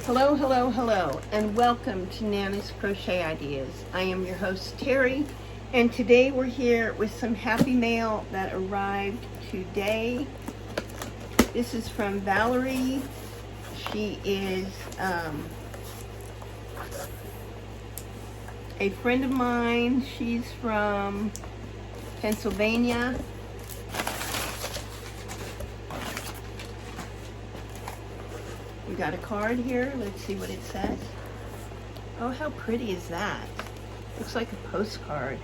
Hello, hello, hello, and welcome to Nana's Crochet Ideas. I am your host, Terry, and today we're here with some happy mail that arrived today. This is from Valerie. She is a friend of mine. She's from Pennsylvania. We got a card here. Let's see what it says. Oh, how pretty is that? Looks like a postcard.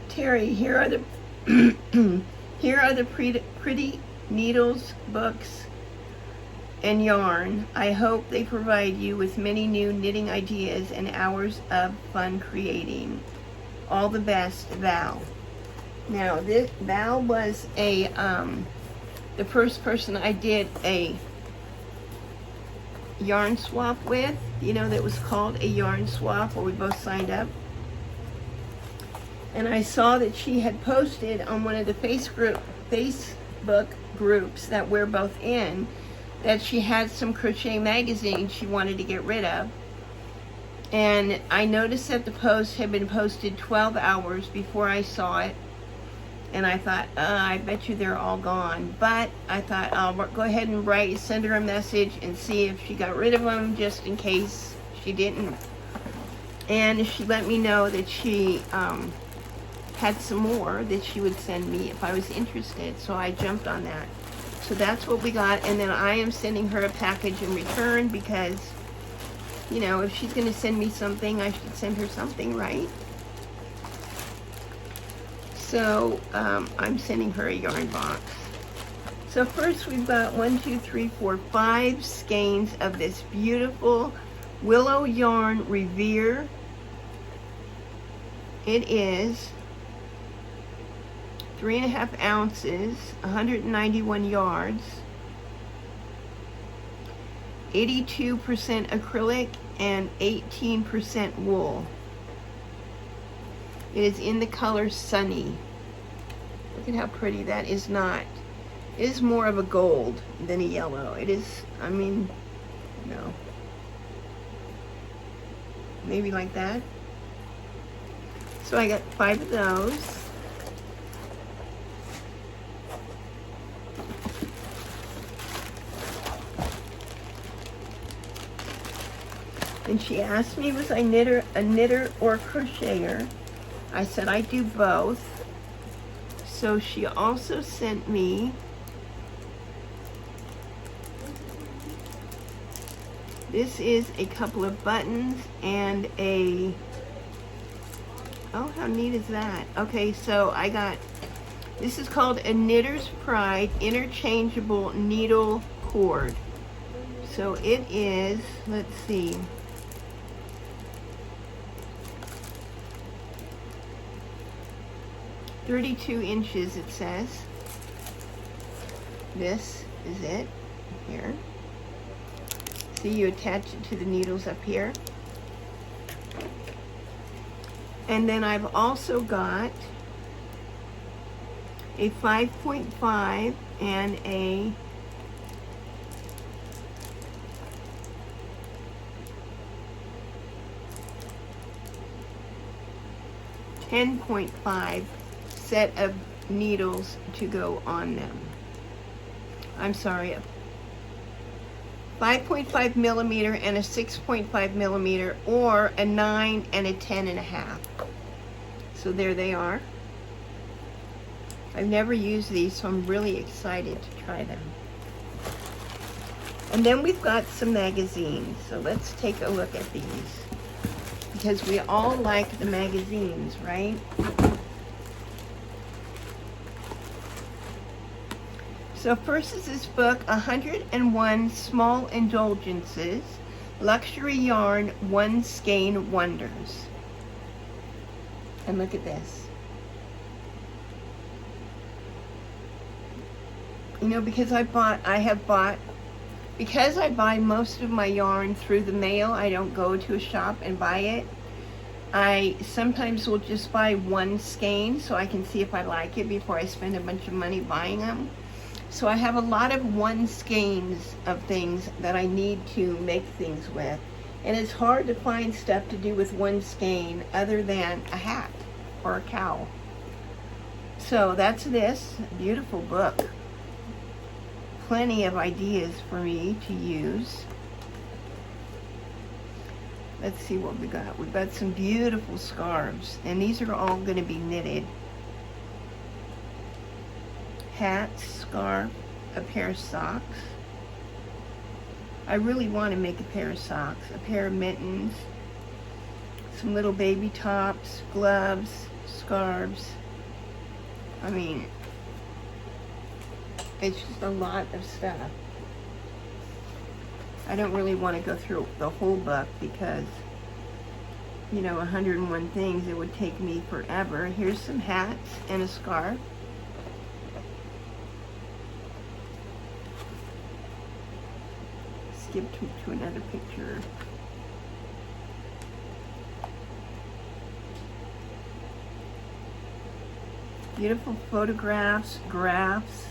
Terry, here are the pretty needles, books, and yarn. I hope they provide you with many new knitting ideas and hours of fun creating. All the best, Val. Now, Val was the first person I did a yarn swap with. You know, that was called a yarn swap, where we both signed up. And I saw that she had posted on one of the Facebook groups that we're both in, that she had some crochet magazines she wanted to get rid of. And I noticed that the post had been posted 12 hours before I saw it. And I thought, I bet you they're all gone. But I thought, I'll go ahead and send her a message and see if she got rid of them, just in case she didn't. And she let me know that she had some more that she would send me if I was interested. So I jumped on that. So that's what we got. And then I am sending her a package in return because, you know, if she's going to send me something, I should send her something, right? So I'm sending her a yarn box. So first we've got 5 skeins of this beautiful willow yarn Revere. It is 3.5 ounces, 191 yards, 82% acrylic and 18% wool. It is in the color Sunny. Look at how pretty that is. Not. It is more of a gold than a yellow. It is, I mean, no. Maybe like that. So I got 5 of those. And she asked me, was I a knitter or a crocheter? I said I do both. So she also sent me this is a couple of buttons and a, oh, how neat is that? Okay, so I got, this is called a Knitter's Pride Interchangeable Needle Cord. So it is, let's see, .32 inches, it says. This is it here. See, you attach it to the needles up here. And then I've also got a 5.5 and a 10.5 set of needles to go on them. I'm sorry, a 5.5 millimeter and a 6.5 millimeter, or a 9 and a 10.5. So there they are. I've never used these, so I'm really excited to try them. And then we've got some magazines. So let's take a look at these, because we all like the magazines, right? So first is this book, 101 Small Indulgences, Luxury Yarn One Skein Wonders. And look at this. You know, because I buy most of my yarn through the mail, I don't go to a shop and buy it. I sometimes will just buy one skein so I can see if I like it before I spend a bunch of money buying them. So I have a lot of one skeins of things that I need to make things with. And it's hard to find stuff to do with one skein other than a hat or a cowl. So that's this beautiful book. Plenty of ideas for me to use. Let's see what we got. We've got some beautiful scarves, and these are all going to be knitted. Hat, scarf, a pair of socks. I really want to make a pair of socks, a pair of mittens, some little baby tops, gloves, scarves. I mean, it's just a lot of stuff. I don't really want to go through the whole book because, you know, 101 things, it would take me forever. Here's some hats and a scarf. Skip to another picture. Beautiful photographs, graphs.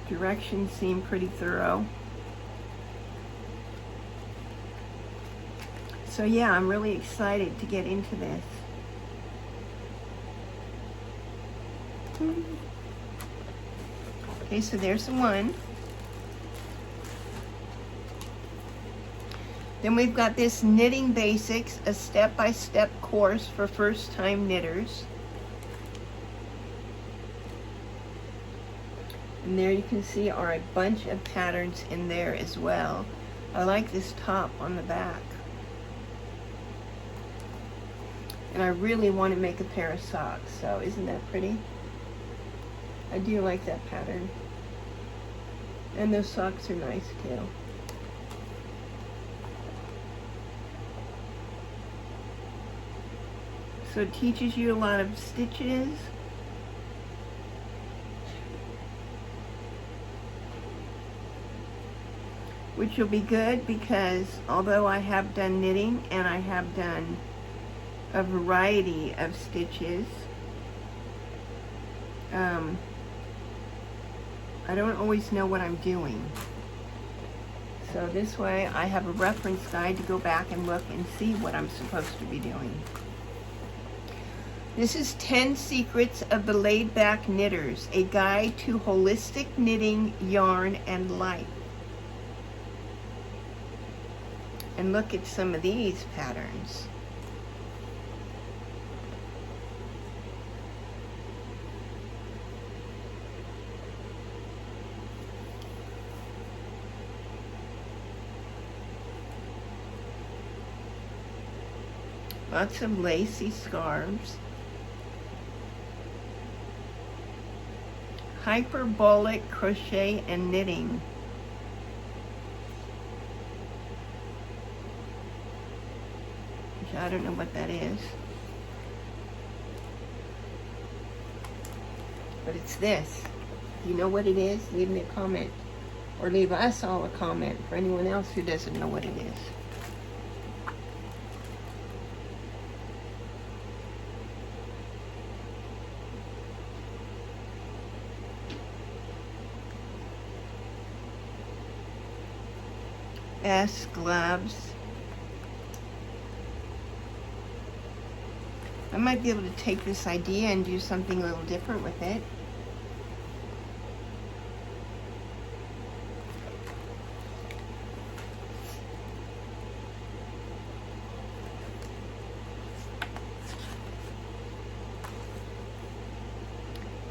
Directions seem pretty thorough. So yeah, I'm really excited to get into this. Okay, so there's the one. Then we've got this Knitting Basics, a step-by-step course for first-time knitters. And there you can see are a bunch of patterns in there as well. I like this top on the back. And I really want to make a pair of socks, so isn't that pretty? I do like that pattern. And those socks are nice too. So it teaches you a lot of stitches. Which will be good because although I have done knitting and I have done a variety of stitches, I don't always know what I'm doing. So this way I have a reference guide to go back and look and see what I'm supposed to be doing. This is 10 Secrets of the Laid Back Knitters, a guide to holistic knitting, yarn, and life. And look at some of these patterns. Lots of lacy scarves. Hyperbolic crochet and knitting. Which I don't know what that is. But it's this. If you know what it is, leave me a comment. Or leave us all a comment for anyone else who doesn't know what it is. S gloves. I might be able to take this idea and do something a little different with it.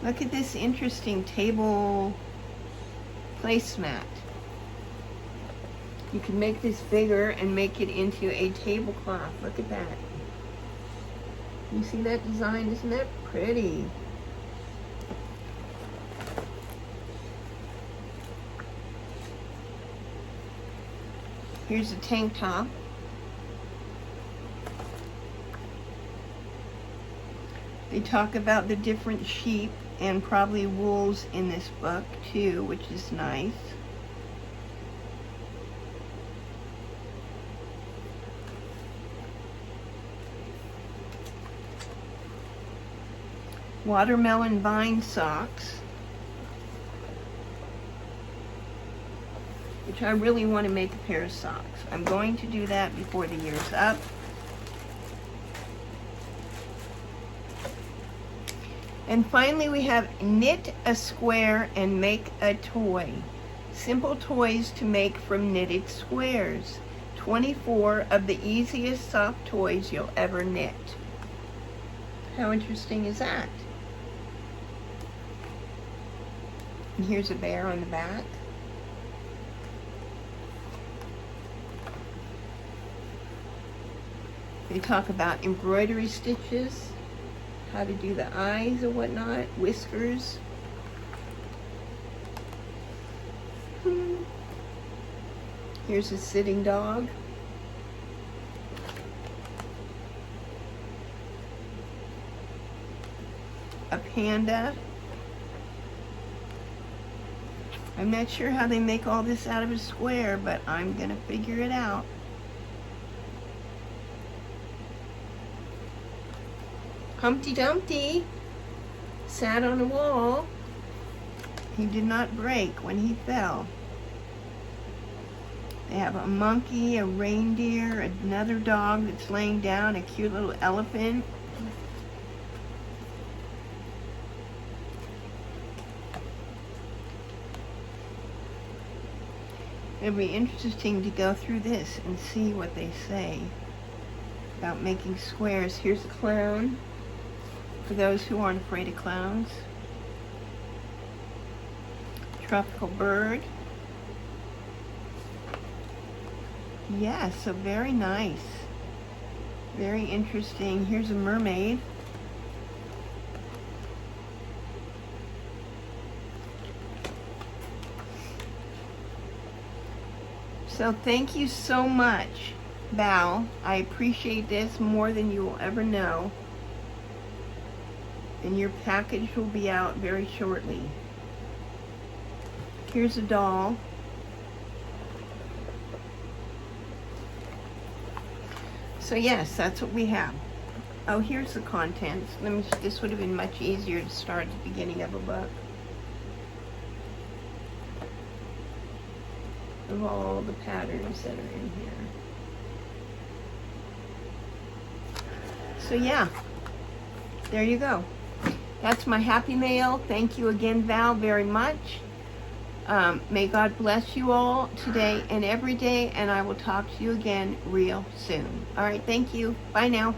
Look at this interesting table placemat. You can make this bigger and make it into a tablecloth. Look at that. You see that design? Isn't that pretty? Here's a tank top. They talk about the different sheep and probably wools in this book too, which is nice. Watermelon vine socks. which I really want to make a pair of socks. I'm going to do that before the year's up. And finally we have knit a square and make a toy. Simple toys to make from knitted squares. 24 of the easiest soft toys you'll ever knit. How interesting is that? And here's a bear on the back. They talk about embroidery stitches, how to do the eyes or whatnot, whiskers. Here's a sitting dog. A panda. I'm not sure how they make all this out of a square, but I'm gonna figure it out. Humpty Dumpty sat on a wall. He did not break when he fell. They have a monkey, a reindeer, another dog that's laying down, a cute little elephant. It'll be interesting to go through this and see what they say about making squares. Here's a clown, for those who aren't afraid of clowns. Tropical bird. Yeah, so very nice. Very interesting. Here's a mermaid. So thank you so much, Val. I appreciate this more than you will ever know. And your package will be out very shortly. Here's a doll. So yes, that's what we have. Oh, here's the contents. This would have been much easier to start at the beginning of a book. Of all the patterns that are in here. So yeah, there you go. That's my happy mail. Thank you again, Val, very much. May God bless you all today and every day, and I will talk to you again real soon. All right, thank you. Bye now.